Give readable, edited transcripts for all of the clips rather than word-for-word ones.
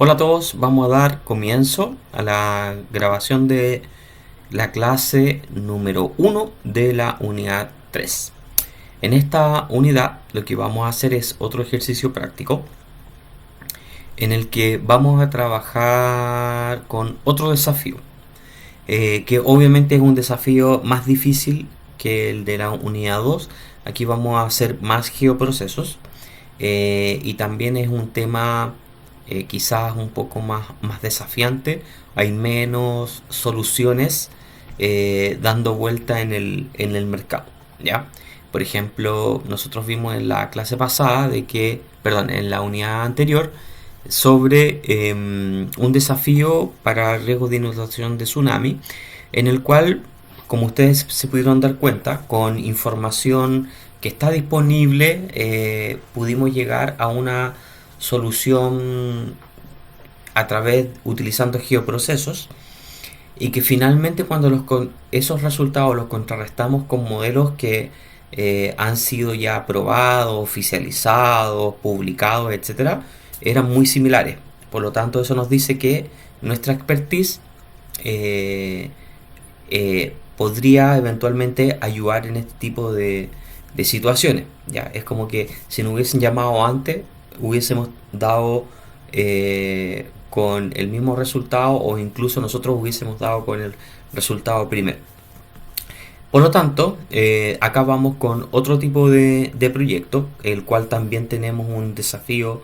Hola a todos, vamos a dar comienzo a la grabación de la clase número 1 de la unidad 3. En esta unidad lo que vamos a hacer es otro ejercicio práctico en el que vamos a trabajar con otro desafío, que obviamente es un desafío más difícil que el de la unidad 2. Aquí vamos a hacer más geoprocesos y también es un tema quizás un poco más desafiante. Hay menos soluciones dando vuelta en el mercado, ¿ya? Por ejemplo, nosotros vimos en la clase pasada en la unidad anterior, sobre un desafío para riesgo de inundación de tsunami, en el cual, como ustedes se pudieron dar cuenta, con información que está disponible, pudimos llegar a una solución a través utilizando geoprocesos, y que finalmente cuando esos resultados los contrarrestamos con modelos que han sido ya aprobados, oficializados, publicados, etcétera, eran muy similares. Por lo tanto, eso nos dice que nuestra expertise podría eventualmente ayudar en este tipo de situaciones. Ya es como que si nos hubiesen llamado antes, hubiésemos dado con el mismo resultado, o incluso nosotros hubiésemos dado con el resultado primero. Por lo tanto, acá vamos con otro tipo de proyecto, el cual también tenemos un desafío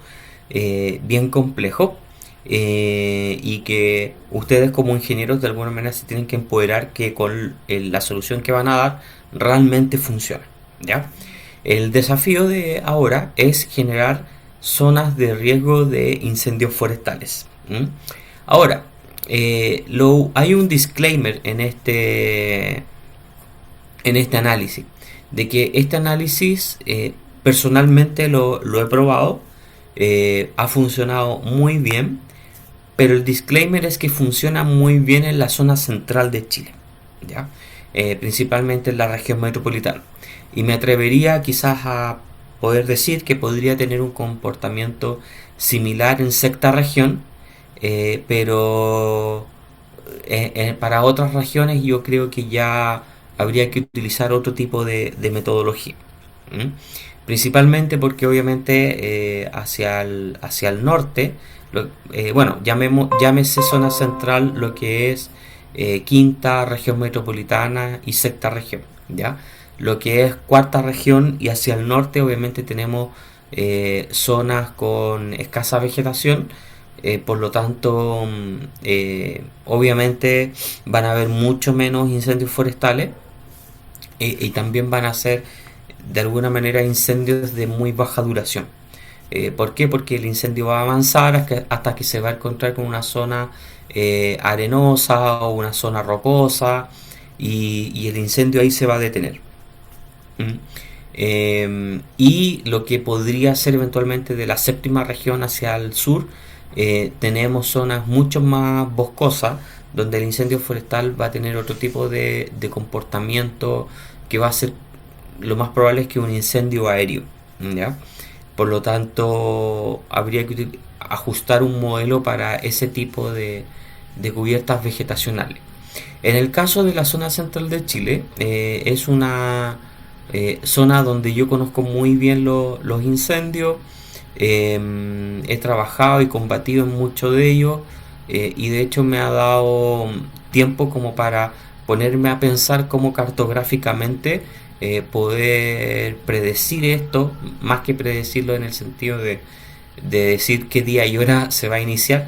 bien complejo, y que ustedes como ingenieros de alguna manera se tienen que empoderar que con la solución que van a dar realmente funciona, ¿ya? El desafío de ahora es generar zonas de riesgo de incendios forestales. Ahora, hay un disclaimer en este análisis, de que este análisis personalmente lo he probado, ha funcionado muy bien, pero el disclaimer es que funciona muy bien en la zona central de Chile, ¿ya? Principalmente en la región metropolitana, y me atrevería quizás a poder decir que podría tener un comportamiento similar en sexta región, pero para otras regiones yo creo que ya habría que utilizar otro tipo de metodología. ¿Mm? Principalmente porque obviamente hacia el norte, llámese zona central lo que es quinta región metropolitana y sexta región, ¿ya? Lo que es cuarta región y hacia el norte obviamente tenemos zonas con escasa vegetación, por lo tanto obviamente van a haber mucho menos incendios forestales, y también van a ser de alguna manera incendios de muy baja duración. ¿Por qué? Porque el incendio va a avanzar hasta que se va a encontrar con una zona arenosa o una zona rocosa, y el incendio ahí se va a detener. ¿Mm? Y lo que podría ser eventualmente de la séptima región hacia el sur, tenemos zonas mucho más boscosas, donde el incendio forestal va a tener otro tipo de comportamiento, que va a ser, lo más probable es que un incendio aéreo, ¿ya? Por lo tanto, habría que ajustar un modelo para ese tipo de cubiertas vegetacionales. En el caso de la zona central de Chile, es una zona donde yo conozco muy bien los incendios. He trabajado y combatido en muchos de ellos, y de hecho me ha dado tiempo como para ponerme a pensar cómo cartográficamente poder predecir esto, más que predecirlo en el sentido de decir qué día y hora se va a iniciar,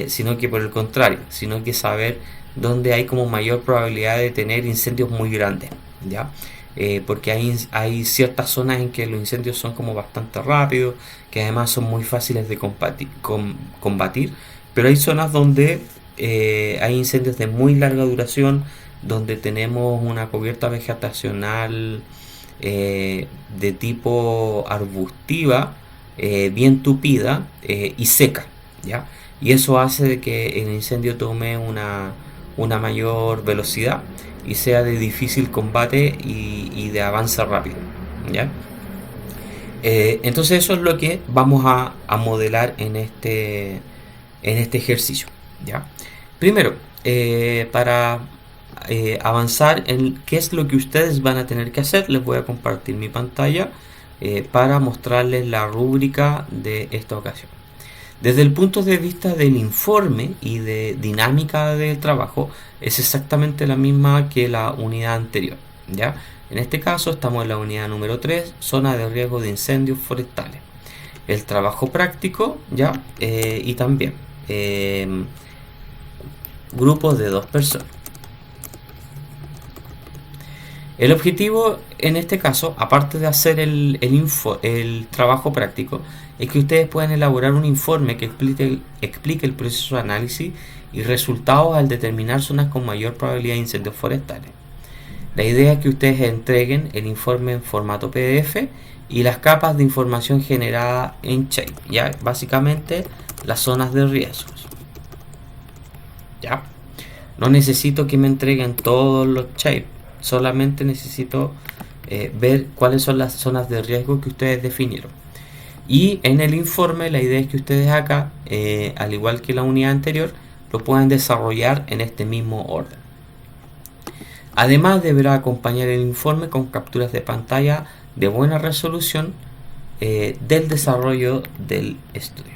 sino que por el contrario, sino que saber dónde hay como mayor probabilidad de tener incendios muy grandes, ¿ya? Porque hay ciertas zonas en que los incendios son como bastante rápidos, que además son muy fáciles de combatir, pero hay zonas donde hay incendios de muy larga duración, donde tenemos una cubierta vegetacional de tipo arbustiva, bien tupida y seca, ¿ya? Y eso hace de que el incendio tome una mayor velocidad y sea de difícil combate y de avance rápido, ¿ya? Entonces eso es lo que vamos a modelar en este ejercicio. ¿Ya? Primero, para avanzar en qué es lo que ustedes van a tener que hacer, les voy a compartir mi pantalla para mostrarles la rúbrica de esta ocasión. Desde el punto de vista del informe y de dinámica del trabajo, es exactamente la misma que la unidad anterior. ¿Ya? En este caso estamos en la unidad número 3, zona de riesgo de incendios forestales. El trabajo práctico, ¿ya? Y también grupos de 2 personas. El objetivo en este caso, aparte de hacer el trabajo práctico, es que ustedes puedan elaborar un informe que explique el proceso de análisis y resultados al determinar zonas con mayor probabilidad de incendios forestales. La idea es que ustedes entreguen el informe en formato PDF y las capas de información generada en Shape, ya básicamente las zonas de riesgos. Ya, no necesito que me entreguen todos los Shape, solamente necesito ver cuáles son las zonas de riesgo que ustedes definieron. Y en el informe la idea es que ustedes acá, al igual que la unidad anterior, lo puedan desarrollar en este mismo orden. Además deberá acompañar el informe con capturas de pantalla de buena resolución del desarrollo del estudio.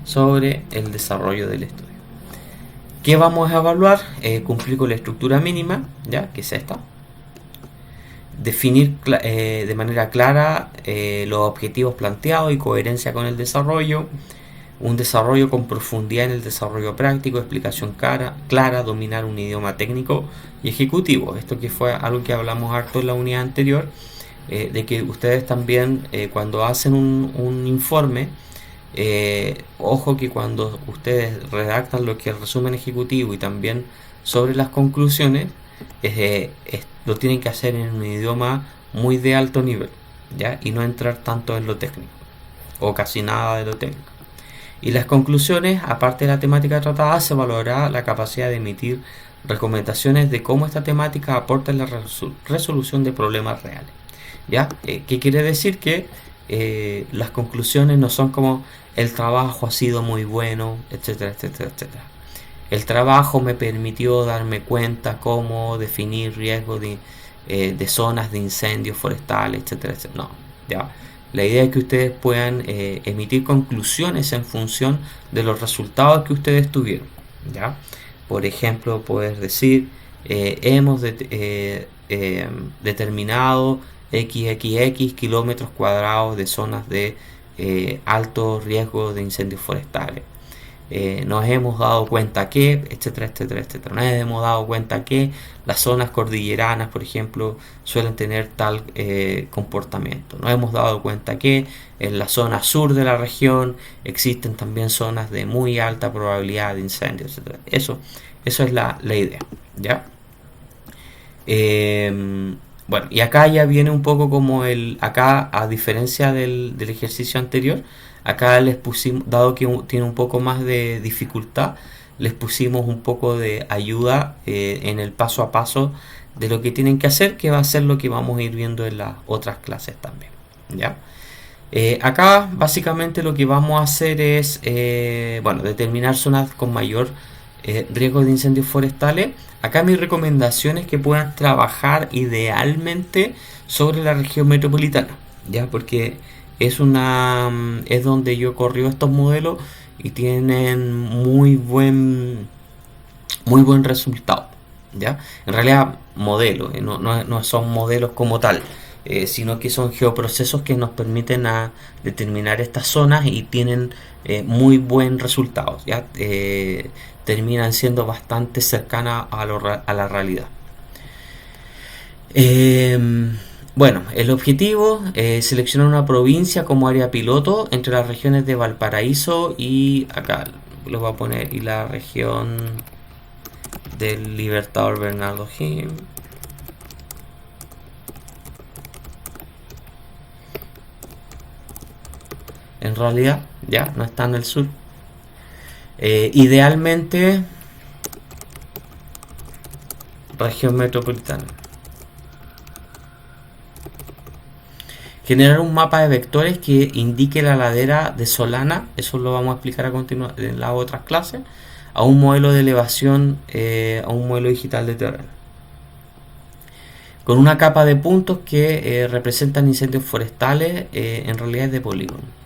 Sobre el desarrollo del estudio. ¿Qué vamos a evaluar? Cumplir con la estructura mínima, ya que es esta. Definir de manera clara los objetivos planteados y coherencia con el desarrollo. Un desarrollo con profundidad en el desarrollo práctico, explicación clara, dominar un idioma técnico y ejecutivo. Esto que fue algo que hablamos harto en la unidad anterior, de que ustedes también cuando hacen un informe, ojo que cuando ustedes redactan lo que es el resumen ejecutivo y también sobre las conclusiones, lo tienen que hacer en un idioma muy de alto nivel, ¿ya? Y no entrar tanto en lo técnico o casi nada de lo técnico. Y las conclusiones, aparte de la temática tratada, se valorará la capacidad de emitir recomendaciones de cómo esta temática aporta en la resolución de problemas reales. ¿Ya? ¿Qué quiere decir? Que las conclusiones no son como el trabajo ha sido muy bueno, etcétera, etcétera, etcétera. El trabajo me permitió darme cuenta cómo definir riesgos de zonas de incendios forestales, etcétera, etcétera. No, ¿ya? La idea es que ustedes puedan emitir conclusiones en función de los resultados que ustedes tuvieron, ¿ya? Por ejemplo, poder decir, hemos determinado XXX kilómetros cuadrados de zonas de alto riesgo de incendios forestales. Nos hemos dado cuenta que, etcétera, etcétera, etcétera. Nos hemos dado cuenta que las zonas cordilleranas, por ejemplo, suelen tener tal comportamiento. Nos hemos dado cuenta que en la zona sur de la región existen también zonas de muy alta probabilidad de incendios, etcétera. Eso es la idea, ¿ya? Bueno, y acá ya viene un poco como acá, a diferencia del ejercicio anterior, acá les pusimos, dado que tiene un poco más de dificultad, les pusimos un poco de ayuda en el paso a paso de lo que tienen que hacer, que va a ser lo que vamos a ir viendo en las otras clases también, ¿ya? Acá básicamente lo que vamos a hacer es determinar zonas con mayor riesgo de incendios forestales. Acá mi recomendación es que puedan trabajar idealmente sobre la región metropolitana, ya, porque es donde yo corrí estos modelos y tienen muy buen resultado, ya. En realidad modelos, no son modelos como tal, sino que son geoprocesos que nos permiten determinar estas zonas y tienen muy buen resultado, ya. Terminan siendo bastante cercanas a la realidad. Bueno, el objetivo es seleccionar una provincia como área piloto entre las regiones de Valparaíso y acá lo voy a poner, y la región del Libertador Bernardo O'Higgins. En realidad ya no está en el sur. Idealmente región metropolitana. Generar un mapa de vectores que indique la ladera de Solana, eso lo vamos a explicar a continuación en las otras clases, a un modelo de elevación, a un modelo digital de terreno. Con una capa de puntos que representan incendios forestales, en realidad es de polígono.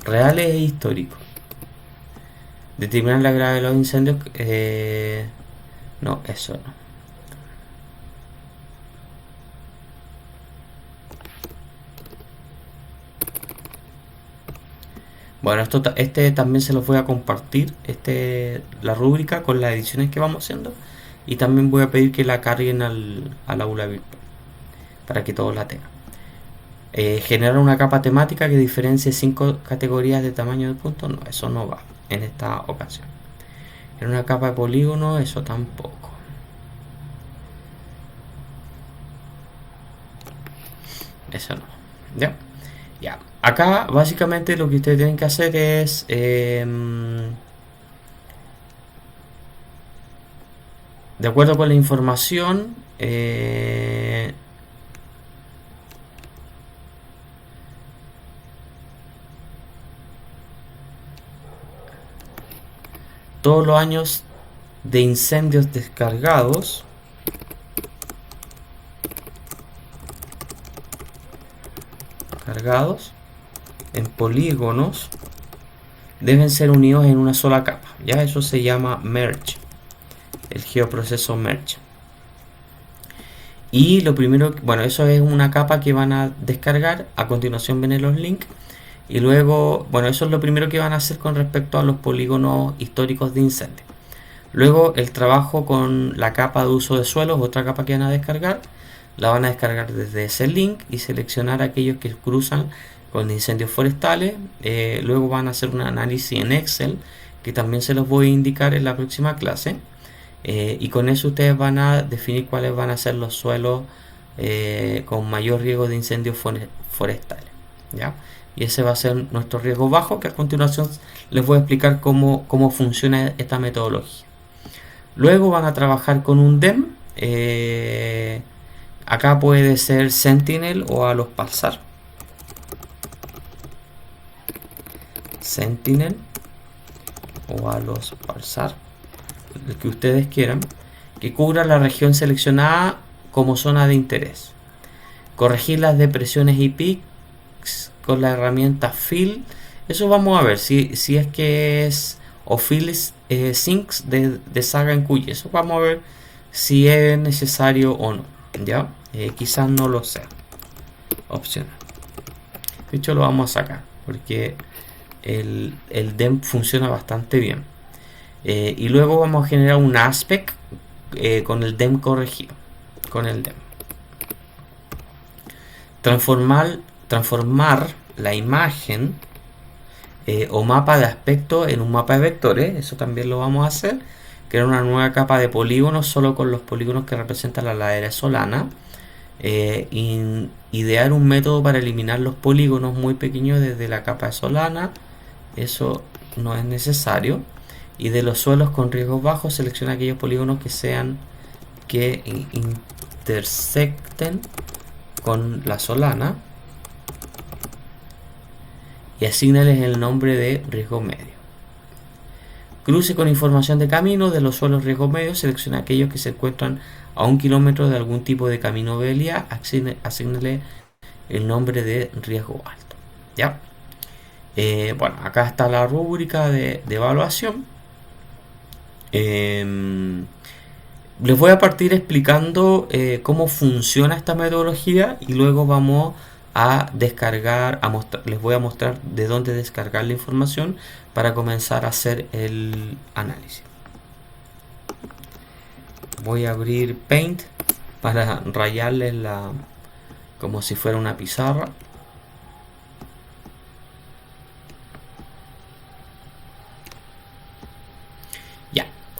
Reales e históricos. Determinar la gravedad de los incendios. No, eso no. Bueno, este también se los voy a compartir, la rúbrica con las ediciones que vamos haciendo. Y también voy a pedir que la carguen al aula virtual para que todos la tengan. Generar una capa temática que diferencie 5 categorías de tamaño de puntos. No, eso no va en esta ocasión. En una capa de polígono, eso tampoco. Eso no. ¿Ya? Ya. Acá básicamente lo que ustedes tienen que hacer es de acuerdo con la información, todos los años de incendios descargados en polígonos deben ser unidos en una sola capa. Ya eso se llama merge, el geoproceso merge. Y lo primero, bueno, eso es una capa que van a descargar. A continuación vienen los links. Y luego, bueno, eso es lo primero que van a hacer con respecto a los polígonos históricos de incendio. Luego el trabajo con la capa de uso de suelos, otra capa que van a descargar. La van a descargar desde ese link y seleccionar aquellos que cruzan con incendios forestales. Luego van a hacer un análisis en Excel, que también se los voy a indicar en la próxima clase. Y con eso ustedes van a definir cuáles van a ser los suelos con mayor riesgo de incendios forestales, ¿ya? Y ese va a ser nuestro riesgo bajo, que a continuación les voy a explicar cómo funciona esta metodología. Luego van a trabajar con un DEM. Acá puede ser Sentinel o a los Pulsar. Sentinel o a los Pulsar, el que ustedes quieran, que cubra la región seleccionada como zona de interés. Corregir las depresiones y pics con la herramienta Fill. Eso vamos a ver si es que es o Fill Sinks de Saga en Cuy. Eso vamos a ver si es necesario o no. ¿Ya? Quizás no lo sea. Opcional. De hecho lo vamos a sacar porque el DEM funciona bastante bien. Y luego vamos a generar un aspect con el DEM corregido. Con el DEM. Transformar la imagen o mapa de aspecto en un mapa de vectores. Eso también lo vamos a hacer. Crear una nueva capa de polígonos solo con los polígonos que representan la ladera Solana. Idear un método para eliminar los polígonos muy pequeños desde la capa de Solana. Eso no es necesario. Y de los suelos con riesgos bajos, selecciona aquellos polígonos que intersecten con la Solana y asignales el nombre de riesgo medio. Cruce con información de camino de los suelos riesgo medio, selecciona aquellos que se encuentran a 1 kilómetro de algún tipo de camino o vialidad, asignale el nombre de riesgo alto. ¿Ya? Bueno, acá está la rúbrica de evaluación. Les voy a partir explicando cómo funciona esta metodología y luego vamos a descargar, les voy a mostrar de dónde descargar la información para comenzar a hacer el análisis. Voy a abrir Paint para rayarles como si fuera una pizarra.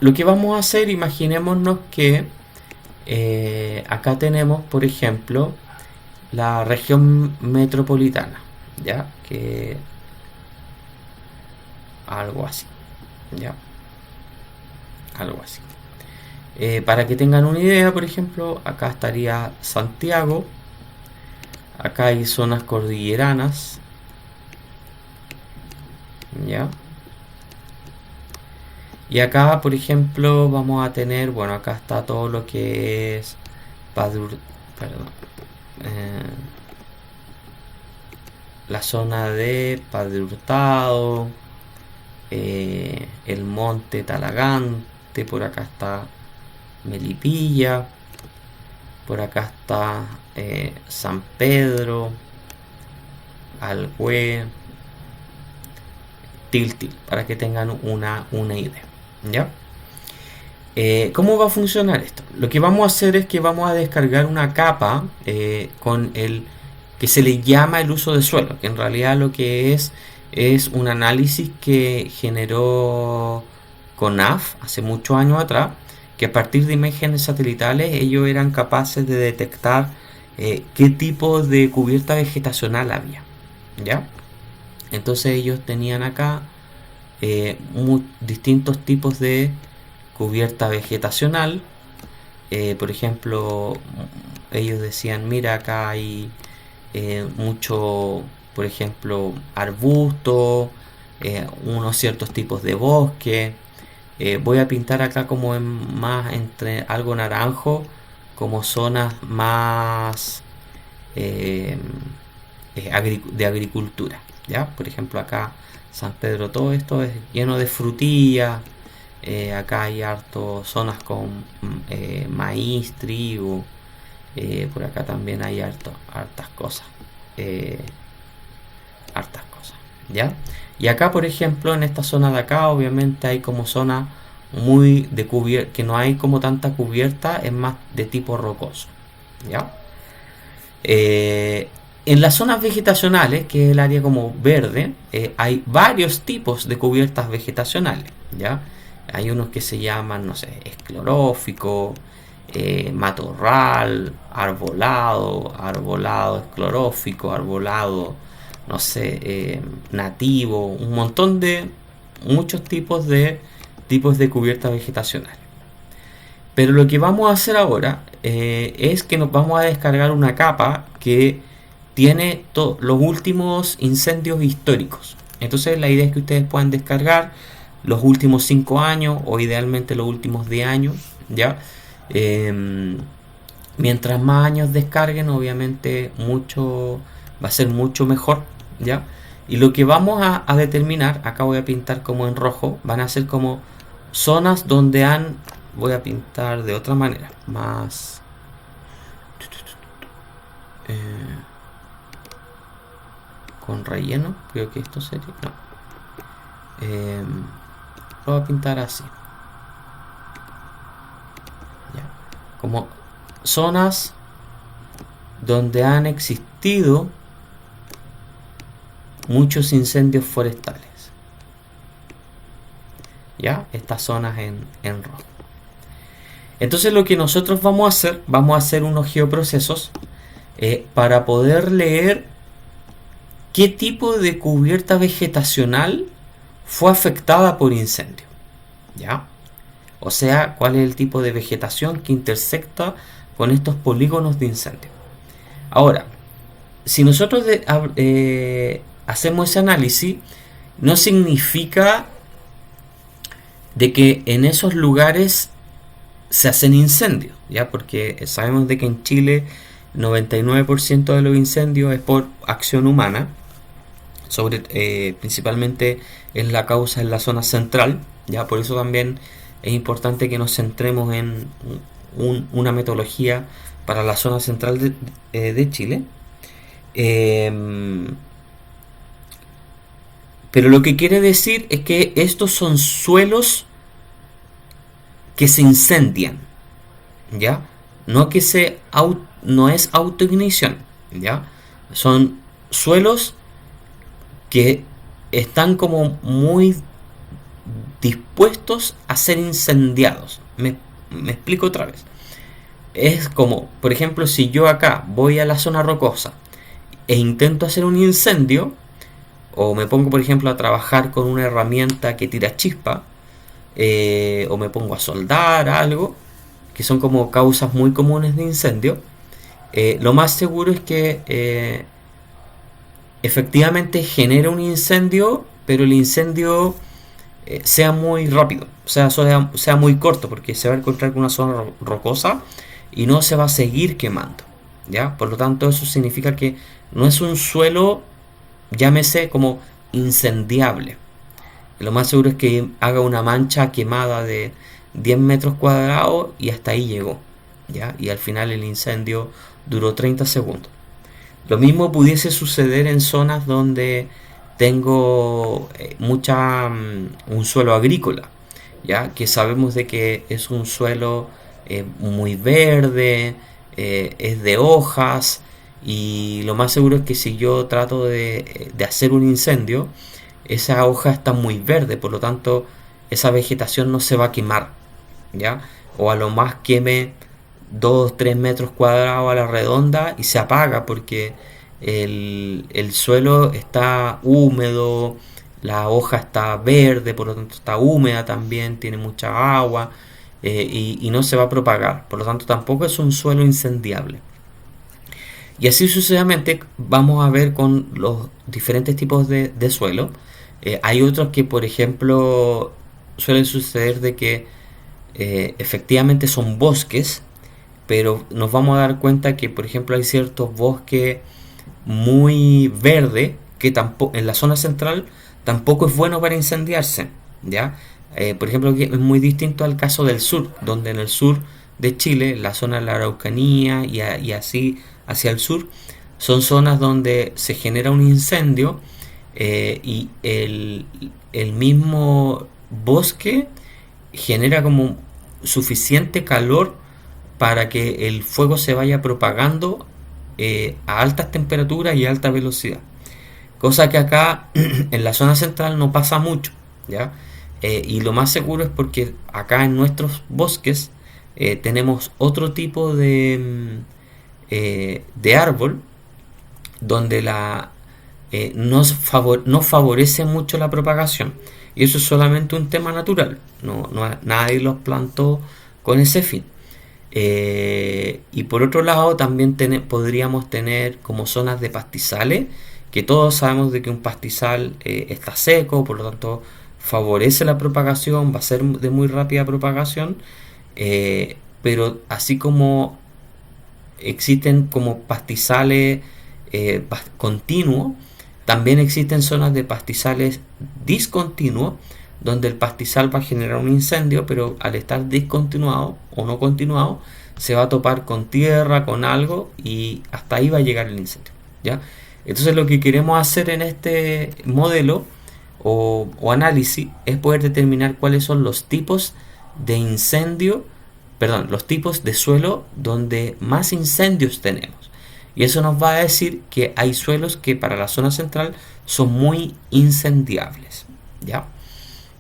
lo que vamos a hacer, imaginémonos que acá tenemos, por ejemplo, la región metropolitana, ya, que algo así, ya, algo así. Para que tengan una idea, por ejemplo, acá estaría Santiago, acá hay zonas cordilleranas, ya. Y acá, por ejemplo, vamos a tener, bueno, acá está todo lo que es perdón, eh, la zona de Padre Hurtado, el monte Talagante, por acá está Melipilla, por acá está San Pedro, Alhué, Tiltil, para que tengan una idea, ¿ya? ¿Cómo va a funcionar esto? Lo que vamos a hacer es que vamos a descargar una capa con el que se le llama el uso de suelo, que en realidad lo que es un análisis que generó CONAF hace muchos años atrás, que a partir de imágenes satelitales ellos eran capaces de detectar qué tipo de cubierta vegetacional había, ¿ya? Entonces ellos tenían acá distintos tipos de cubierta vegetacional. Por ejemplo, ellos decían, mira, acá hay mucho, por ejemplo, arbusto, unos ciertos tipos de bosque. Voy a pintar acá como más entre algo naranjo, como zonas más de agricultura, ¿ya? Por ejemplo, acá San Pedro, todo esto es lleno de frutillas. Acá hay harto zonas con maíz, trigo. Por acá también hay hartas cosas. Hartas cosas, ¿ya? Y acá, por ejemplo, en esta zona de acá, obviamente hay como zona muy de cubierta, que no hay como tanta cubierta, es más de tipo rocoso, ¿ya? En las zonas vegetacionales, que es el área como verde, hay varios tipos de cubiertas vegetacionales, ¿ya? Hay unos que se llaman, no sé, esclerófico, matorral, arbolado esclerófico, arbolado, no sé, nativo, un montón de, muchos tipos de cubiertas vegetacionales. Pero lo que vamos a hacer ahora es que nos vamos a descargar una capa que tiene los últimos incendios históricos. Entonces la idea es que ustedes puedan descargar los últimos 5 años o idealmente los últimos 10 años, ¿ya? Mientras más años descarguen, obviamente va a ser mucho mejor, ¿ya? Y lo que vamos a determinar, acá voy a pintar como en rojo, van a ser como zonas donde voy a pintar de otra manera, más con relleno, creo que esto sería, no, lo voy a pintar así, ya, como zonas donde han existido muchos incendios forestales, ya, estas zonas en rojo. Entonces lo que nosotros vamos a hacer unos geoprocesos para poder leer qué tipo de cubierta vegetacional fue afectada por incendio, ¿ya? O sea, cuál es el tipo de vegetación que intersecta con estos polígonos de incendio. Ahora, si nosotros hacemos ese análisis, no significa de que en esos lugares se hacen incendios, ¿ya? Porque sabemos de que en Chile 99% de los incendios es por acción humana, principalmente es la causa en la zona central, ¿ya? Por eso también es importante que nos centremos en una metodología para la zona central de Chile. Pero lo que quiere decir es que estos son suelos que se incendian, ¿ya? No es autoignición, ¿ya? Son suelos que están como muy dispuestos a ser incendiados. Me explico otra vez. Es como, por ejemplo, si yo acá voy a la zona rocosa e intento hacer un incendio, o me pongo, por ejemplo, a trabajar con una herramienta que tira chispa, o me pongo a soldar algo, que son como causas muy comunes de incendio, lo más seguro es que efectivamente genere un incendio, pero el incendio sea muy rápido, sea muy corto, porque se va a encontrar con una zona rocosa y no se va a seguir quemando, ¿ya? Por lo tanto, eso significa que no es un suelo, llámese como incendiable. Lo más seguro es que haga una mancha quemada de 10 metros cuadrados y hasta ahí llegó, ¿ya? Y al final el incendio duró 30 segundos. Lo mismo pudiese suceder en zonas donde tengo un suelo agrícola, ya que sabemos de que es un suelo muy verde, es de hojas, y lo más seguro es que si yo trato de hacer un incendio, esa hoja está muy verde, por lo tanto esa vegetación no se va a quemar, ¿ya? O a lo más queme 2 3 metros cuadrados a la redonda y se apaga porque el suelo está húmedo, la hoja está verde, por lo tanto está húmeda también, tiene mucha agua, y no se va a propagar, por lo tanto tampoco es un suelo incendiable. Y así sucesivamente vamos a ver con los diferentes tipos de suelo. Hay otros que, por ejemplo, suele suceder de que efectivamente son bosques, pero nos vamos a dar cuenta que, por ejemplo, hay ciertos bosques muy verdes que tampoco en la zona central tampoco es bueno para incendiarse, ¿ya? Por ejemplo, es muy distinto al caso del sur, donde en el sur de Chile, la zona de la Araucanía y así hacia el sur, son zonas donde se genera un incendio, y el mismo bosque genera como suficiente calor para que el fuego se vaya propagando a altas temperaturas y a alta velocidad. Cosa que acá en la zona central no pasa mucho, ¿ya? Y lo más seguro es porque acá en nuestros bosques tenemos otro tipo de árbol donde no favorece mucho la propagación. Y eso es solamente un tema natural. Nadie los plantó con ese fin. Y por otro lado también podríamos tener como zonas de pastizales, que todos sabemos de que un pastizal está seco, por lo tanto favorece la propagación, va a ser de muy rápida propagación, pero así como existen como pastizales continuos, también existen zonas de pastizales discontinuos, donde el pastizal va a generar un incendio, pero al estar discontinuado o no continuado, se va a topar con tierra, con algo, y hasta ahí va a llegar el incendio, ¿ya? Entonces lo que queremos hacer en este modelo o análisis es poder determinar cuáles son los tipos de incendio, perdón, los tipos de suelo donde más incendios tenemos. Y eso nos va a decir que hay suelos que para la zona central son muy incendiables, ¿ya?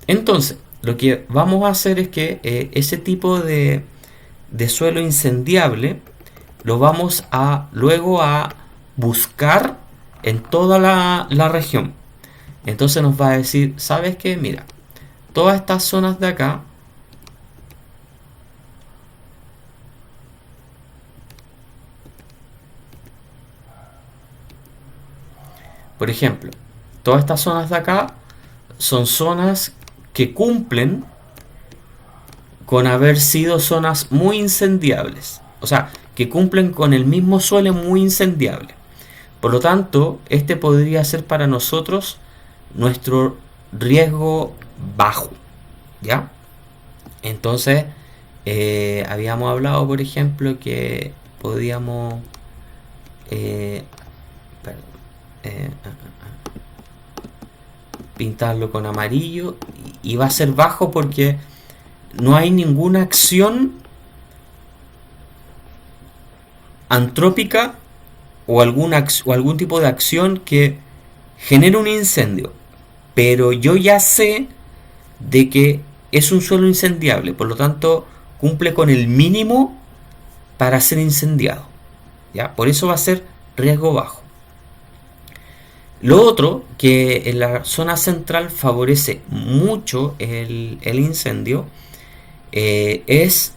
Entonces, lo que vamos a hacer es que ese tipo de suelo incendiable lo vamos a luego a buscar en toda la región. Entonces nos va a decir, ¿sabes qué? Mira, todas estas zonas de acá, por ejemplo, todas estas zonas de acá son zonas que cumplen con haber sido zonas muy incendiables. O sea, que cumplen con el mismo suelo muy incendiable. Por lo tanto, este podría ser para nosotros nuestro riesgo bajo, ¿ya? Entonces, habíamos hablado, por ejemplo, que podíamos perdón, pintarlo con amarillo, y va a ser bajo porque no hay ninguna acción antrópica o algún tipo de acción que genere un incendio. Pero yo ya sé de que es un suelo incendiable, por lo tanto cumple con el mínimo para ser incendiado, ¿ya? Por eso va a ser riesgo bajo. Lo otro, que en la zona central favorece mucho el incendio, es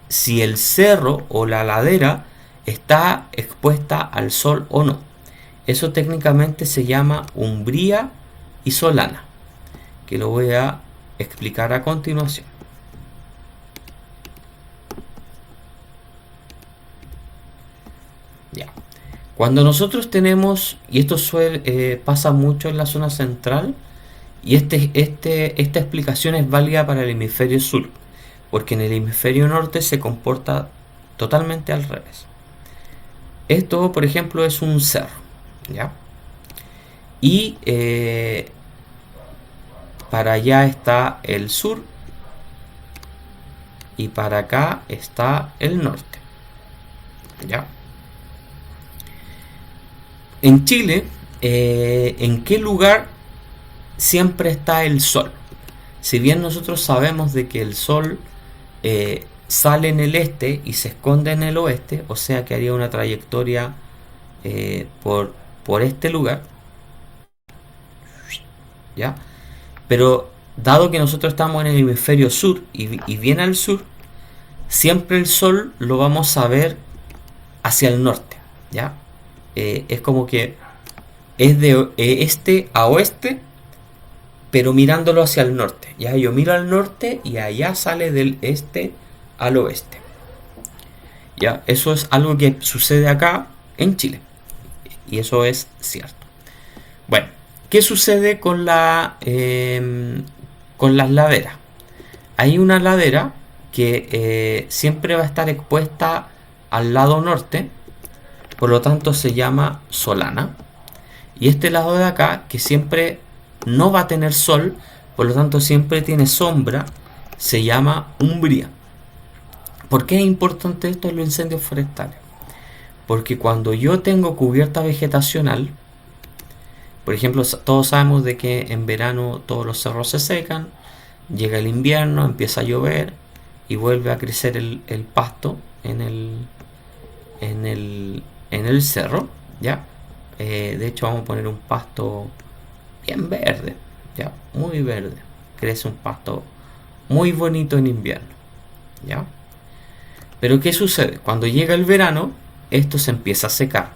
si el cerro o la ladera está expuesta al sol o no. Eso técnicamente se llama umbría y solana, que lo voy a explicar a continuación. Ya. Cuando nosotros tenemos, y esto pasa mucho en la zona central, y esta explicación es válida para el hemisferio sur, porque en el hemisferio norte se comporta totalmente al revés. Esto, por ejemplo, es un cerro, ¿ya? Y para allá está el sur y para acá está el norte, ¿ya? En Chile, ¿en qué lugar siempre está el sol? Si bien nosotros sabemos de que el sol sale en el este y se esconde en el oeste, o sea que haría una trayectoria por este lugar, ¿ya? Pero dado que nosotros estamos en el hemisferio sur y bien al sur, siempre el sol lo vamos a ver hacia el norte, ¿ya? Es como que es de este a oeste, pero mirándolo hacia el norte, ¿ya? Yo miro al norte y allá sale del este al oeste, ¿ya? Eso es algo que sucede acá en Chile, y eso es cierto. Bueno, ¿qué sucede con las laderas? Hay una ladera que siempre va a estar expuesta al lado norte, por lo tanto se llama solana. Y este lado de acá, que siempre no va a tener sol, por lo tanto siempre tiene sombra, se llama umbría. ¿Por qué es importante esto en los incendios forestales? Porque cuando yo tengo cubierta vegetacional, por ejemplo, todos sabemos de que en verano todos los cerros se secan, llega el invierno, empieza a llover y vuelve a crecer el pasto en el cerro, ¿ya? De hecho vamos a poner un pasto bien verde, ¿ya? Muy verde. Crece un pasto muy bonito en invierno, ¿ya? Pero ¿qué sucede? Cuando llega el verano, esto se empieza a secar.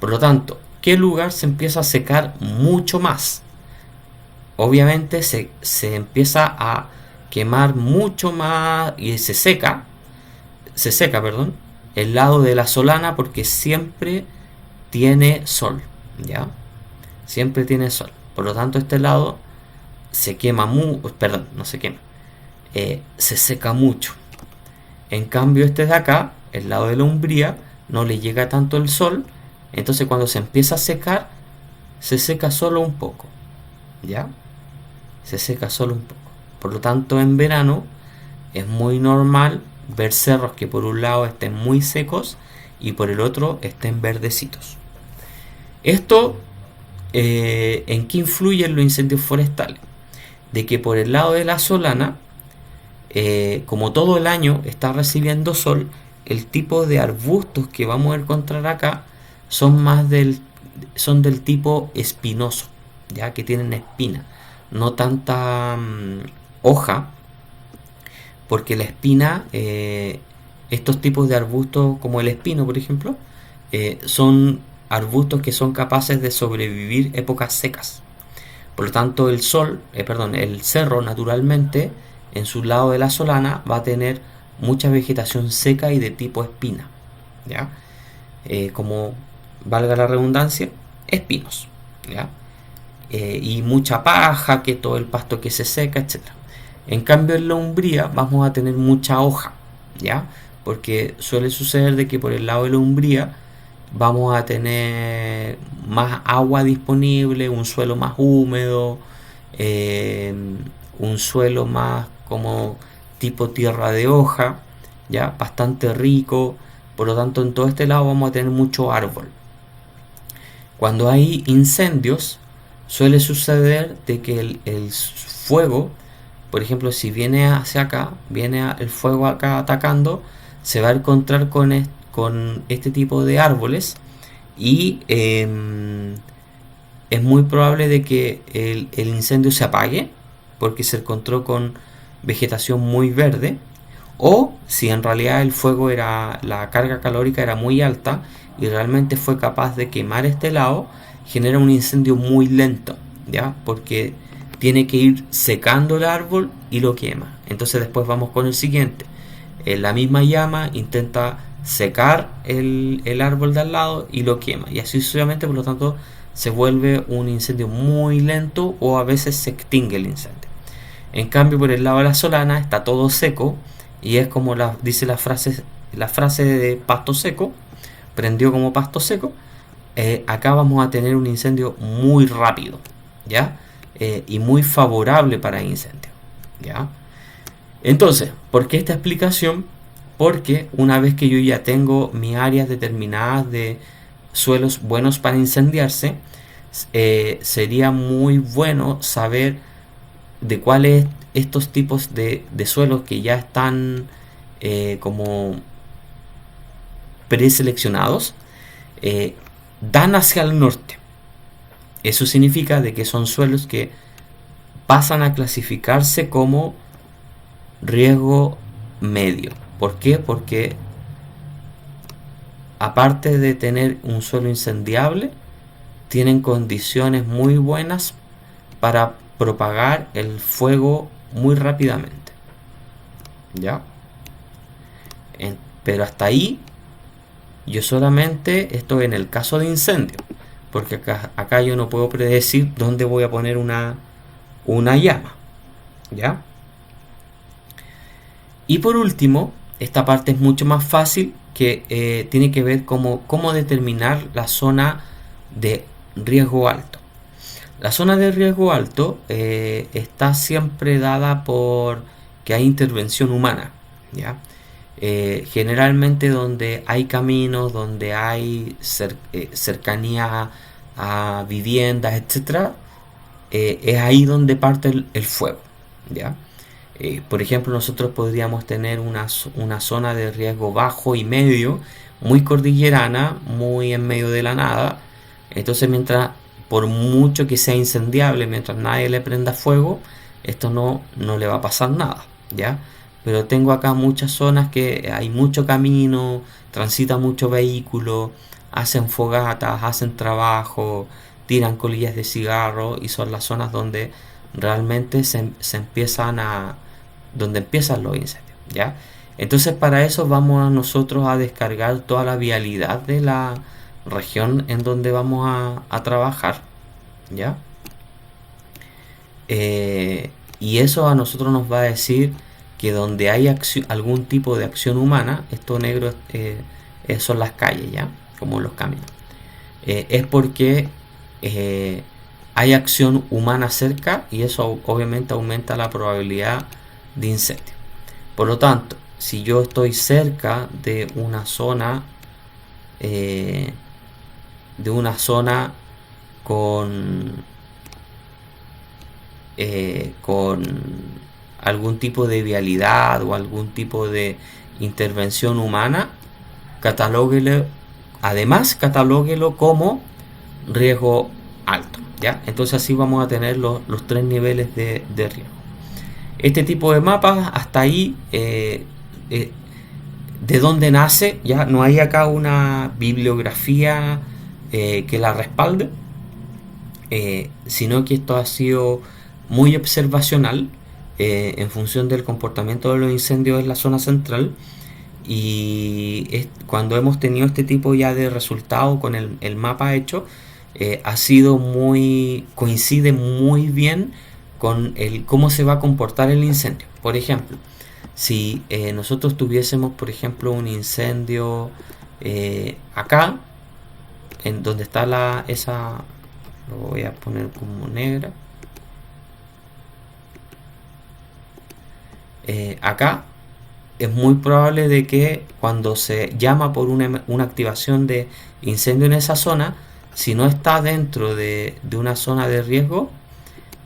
Por lo tanto, ¿qué lugar se empieza a secar mucho más? Obviamente se empieza a quemar mucho más y se seca, perdón, el lado de la solana, porque siempre tiene sol, ¿ya? Siempre tiene sol. Por lo tanto, este lado se quema perdón, no se quema, se seca mucho. En cambio, este de acá, el lado de la umbría, no le llega tanto el sol. Entonces, cuando se empieza a secar, se seca solo un poco, ¿ya? Se seca solo un poco. Por lo tanto, en verano es muy normal ver cerros que por un lado estén muy secos y por el otro estén verdecitos. Esto, ¿en qué influyen los incendios forestales? De que por el lado de la solana, como todo el año está recibiendo sol, el tipo de arbustos que vamos a encontrar acá son del tipo espinoso, ya que tienen espina, no tanta hoja, porque la espina, estos tipos de arbustos como el espino, por ejemplo, son arbustos que son capaces de sobrevivir épocas secas. Por lo tanto, el cerro naturalmente en su lado de la solana va a tener mucha vegetación seca y de tipo espina, ¿ya? Como valga la redundancia, espinos, ¿ya? Y mucha paja, que todo el pasto que se seca, etc. En cambio, en la umbría vamos a tener mucha hoja, ¿ya? Porque suele suceder de que por el lado de la umbría vamos a tener más agua disponible, un suelo más húmedo, un suelo más como tipo tierra de hoja, ya bastante rico. Por lo tanto, en todo este lado vamos a tener mucho árbol. Cuando hay incendios, suele suceder de que el fuego, por ejemplo, si viene hacia acá, el fuego acá atacando, se va a encontrar con este tipo de árboles y es muy probable de que el incendio se apague porque se encontró con vegetación muy verde, o si en realidad el fuego era, la carga calórica era muy alta y realmente fue capaz de quemar este lado, genera un incendio muy lento, ¿ya? Porque tiene que ir secando el árbol y lo quema. Entonces después vamos con el siguiente. La misma llama intenta secar el árbol de al lado y lo quema. Y así sucesivamente, por lo tanto, se vuelve un incendio muy lento o a veces se extingue el incendio. En cambio, por el lado de la solana está todo seco y es como dice la frase de pasto seco, prendió como pasto seco. Acá vamos a tener un incendio muy rápido, ¿ya? Y muy favorable para incendio, ¿ya? Entonces, ¿por qué esta explicación? Porque una vez que yo ya tengo mis áreas determinadas de suelos buenos para incendiarse, sería muy bueno saber de cuáles estos tipos de suelos que ya están como preseleccionados dan hacia el norte. Eso significa de que son suelos que pasan a clasificarse como riesgo medio. ¿Por qué? Porque aparte de tener un suelo incendiable, tienen condiciones muy buenas para propagar el fuego muy rápidamente. ¿Ya? Pero hasta ahí yo solamente estoy en el caso de incendio, porque acá yo no puedo predecir dónde voy a poner una llama. ¿Ya? Y por último, esta parte es mucho más fácil, que tiene que ver cómo determinar la zona de riesgo alto. La zona de riesgo alto está siempre dada por que hay intervención humana, ¿ya? Generalmente donde hay caminos, donde hay cercanía a viviendas, etc., es ahí donde parte el fuego, ¿ya? Por ejemplo, nosotros podríamos tener una zona de riesgo bajo y medio, muy cordillerana, muy en medio de la nada. Entonces, por mucho que sea incendiable, mientras nadie le prenda fuego, esto no le va a pasar nada, ¿ya? Pero tengo acá muchas zonas que hay mucho camino, transita mucho vehículo, hacen fogatas, hacen trabajo, tiran colillas de cigarro, y son las zonas donde realmente se empiezan donde empiezan los incendios, ¿ya? Entonces, para eso vamos nosotros a descargar toda la vialidad de la región en donde vamos a trabajar, ¿ya? Y eso a nosotros nos va a decir que donde hay algún tipo de acción humana, esto negro son las calles, ¿ya? Como los caminos. Es porque hay acción humana cerca, y eso obviamente aumenta la probabilidad de incendio. Por lo tanto, si yo estoy cerca de una zona con algún tipo de vialidad o algún tipo de intervención humana, catalóguelo como riesgo alto, ¿ya? Entonces así vamos a tener los tres niveles de riesgo. Este tipo de mapas, hasta ahí, de dónde nace, ya no hay acá una bibliografía que la respalde, sino que esto ha sido muy observacional en función del comportamiento de los incendios en la zona central. Y cuando hemos tenido este tipo ya de resultado con el mapa hecho, coincide muy bien con cómo se va a comportar el incendio. Por ejemplo, si nosotros tuviésemos, por ejemplo, un incendio acá, en donde está lo voy a poner como negra, acá es muy probable de que cuando se llama por una activación de incendio en esa zona, si no está dentro de una zona de riesgo,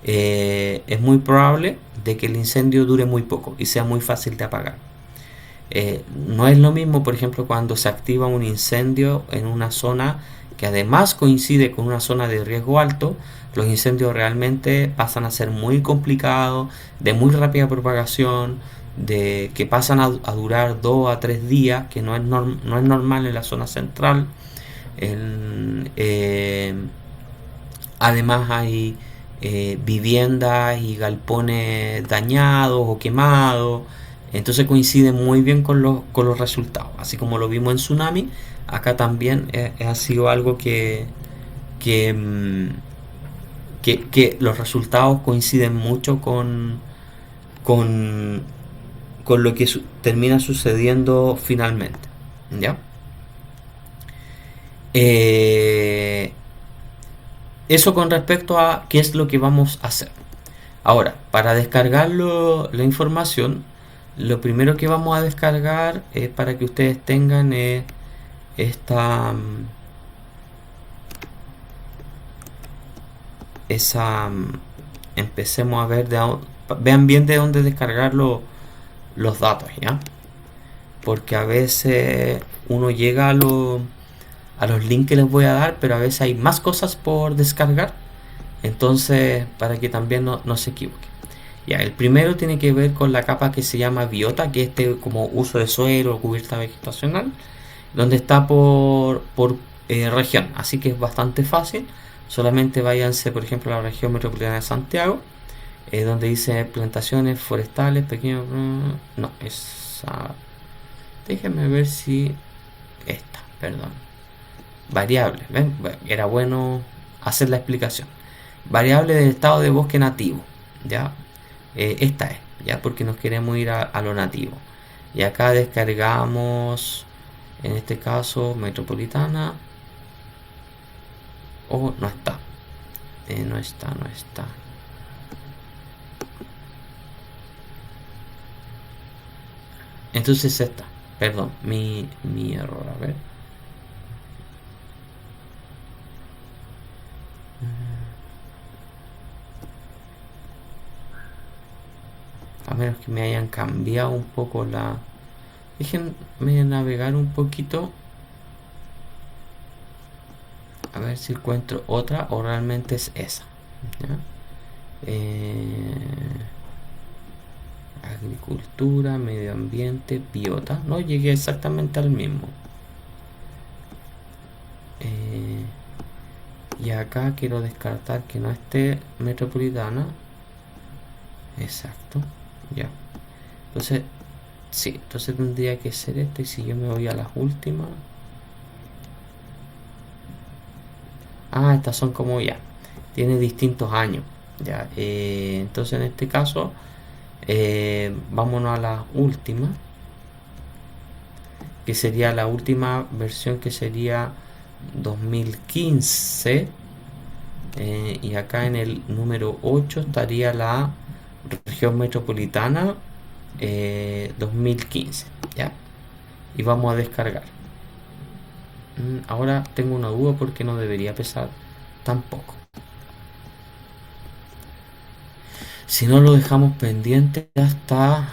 es muy probable de que el incendio dure muy poco y sea muy fácil de apagar. No es lo mismo, por ejemplo, cuando se activa un incendio en una zona que además coincide con una zona de riesgo alto. Los incendios realmente pasan a ser muy complicados, de muy rápida propagación, de que pasan a durar 2 a 3 días, que no es normal en la zona central. En, además hay viviendas y galpones dañados o quemados. Entonces coincide muy bien con los resultados. Así como lo vimos en Tsunami, acá también ha sido algo que, mm, que los resultados coinciden mucho con, con lo que termina sucediendo finalmente. ¿Ya? Eh, Eso con respecto a qué es lo que vamos a hacer. Ahora, para descargarlo, la información, lo primero que vamos a descargar para que ustedes tengan esta esa empecemos a ver vean bien de dónde descargar los datos, ¿ya? Porque a veces uno llega a los links que les voy a dar, pero a veces hay más cosas por descargar. Entonces, para que también no se equivoque. Ya, el primero tiene que ver con la capa que se llama biota, que es este como uso de suelo o cubierta vegetacional, donde está por región. Así que es bastante fácil. Solamente váyanse, por ejemplo, a la región metropolitana de Santiago, donde dice plantaciones forestales, pequeños. No, esa. Déjenme ver si. Esta, perdón. Variable. ¿Ven? Era bueno hacer la explicación. Variable del estado de bosque nativo. ¿Ya? Esta es. ¿Ya? Porque nos queremos ir a lo nativo. Y acá descargamos. En este caso, metropolitana. Oh, no está. No está. Entonces esta. Perdón, mi error. A ver. A menos que me hayan cambiado un poco la... Déjenme navegar un poquito. A ver si encuentro otra o realmente es esa. ¿Ya? Agricultura, medio ambiente, biota. No llegué exactamente al mismo. Y acá quiero descartar que no esté metropolitana. Exacto. Ya. Entonces, sí, entonces tendría que ser este. Y si yo me voy a las últimas. Ah, estas son como ya. Tiene distintos años. Ya. Entonces en este caso, vámonos a la última. Que sería la última versión, que sería 2015. Y acá en el número 8 estaría la región metropolitana 2015. ¿Ya? Y vamos a descargar. Ahora tengo una duda porque no debería pesar tampoco. Si no, lo dejamos pendiente hasta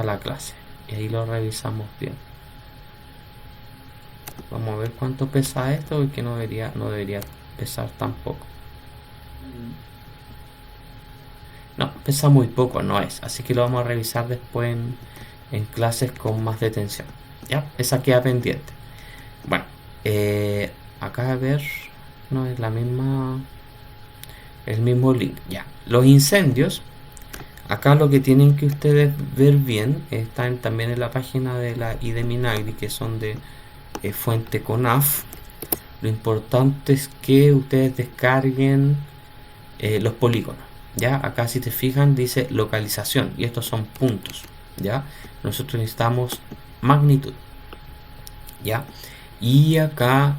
la clase. Y ahí lo revisamos bien. Vamos a ver cuánto pesa esto, y que no debería pesar tampoco. No, pesa muy poco, no es. Así que lo vamos a revisar después en clases con más detención. Ya, esa queda pendiente. Bueno, acá a ver, no es la misma, el mismo link. Ya, los incendios. Acá lo que tienen que ustedes ver bien, están también en la página de la IDEMINAGRI, que son de fuente CONAF. Lo importante es que ustedes descarguen los polígonos. Ya, acá si te fijan dice localización y estos son puntos. Ya, nosotros necesitamos magnitud. Ya, y acá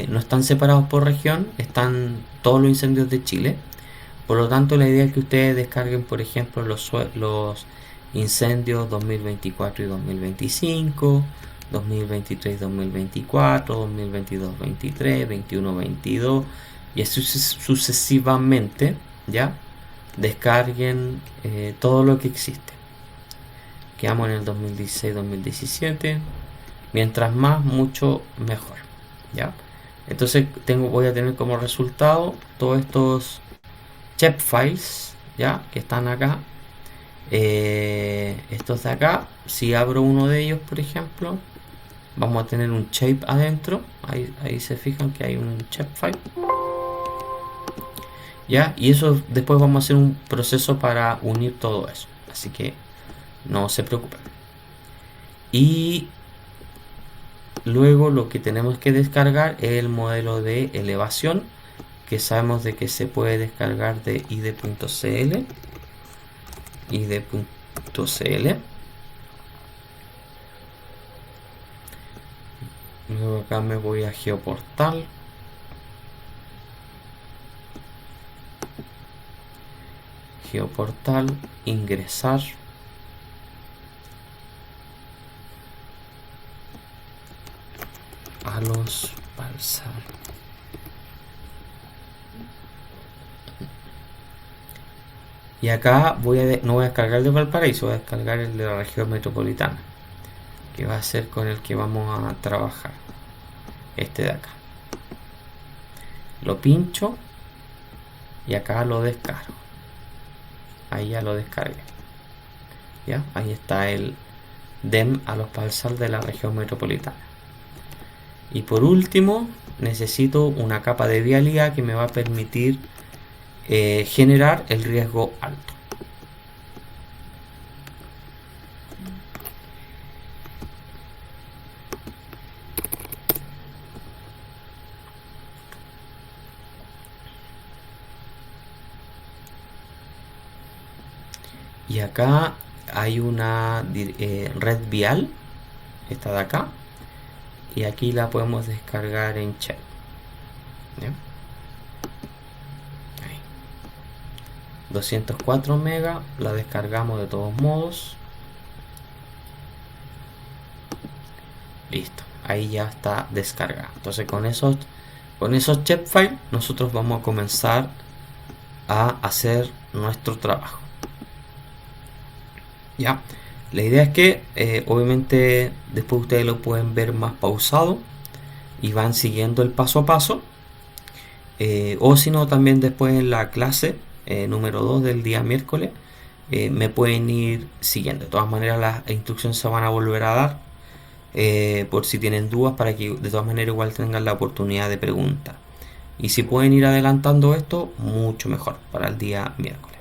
no están separados por región, están todos los incendios de Chile. Por lo tanto, la idea es que ustedes descarguen, por ejemplo, los incendios 2024 y 2025, 2023-2024, 2022-23, 21-22 y así sucesivamente, ¿ya? Descarguen todo lo que existe. Quedamos en el 2016-2017. Mientras más, mucho mejor, ¿ya? Entonces voy a tener como resultado todos estos shapefiles, ¿ya? Que están acá. Estos de acá, si abro uno de ellos, por ejemplo, vamos a tener un shape adentro. Ahí se fijan que hay un shapefile, ¿ya? Y eso después vamos a hacer un proceso para unir todo eso. Así que no se preocupen. Y luego lo que tenemos que descargar es el modelo de elevación, que sabemos de que se puede descargar de ide.cl. Luego acá me voy a Geoportal. Ingresar. A los Balsar. Y acá no voy a descargar el de Valparaíso, voy a descargar el de la región metropolitana, que va a ser con el que vamos a trabajar. Este de acá. Lo pincho y acá lo descargo. Ahí ya lo descargué. ¿Ya? Ahí está el DEM a los Balsar de la región metropolitana. Y por último, necesito una capa de vialidad que me va a permitir generar el riesgo alto. Y acá hay una red vial, esta de acá, y aquí la podemos descargar en chat. ¿Ya? 204 megas, la descargamos de todos modos. Listo, ahí ya está descargada. Entonces con esos shapefiles nosotros vamos a comenzar a hacer nuestro trabajo. Ya, la idea es que obviamente después ustedes lo pueden ver más pausado y van siguiendo el paso a paso, o si no también después en la clase número 2 del día miércoles me pueden ir siguiendo. De todas maneras las instrucciones se van a volver a dar por si tienen dudas, para que de todas maneras igual tengan la oportunidad de preguntar. Y si pueden ir adelantando esto, mucho mejor para el día miércoles.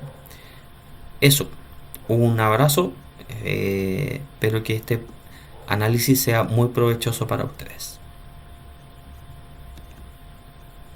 Eso, un abrazo, espero que este análisis sea muy provechoso para ustedes.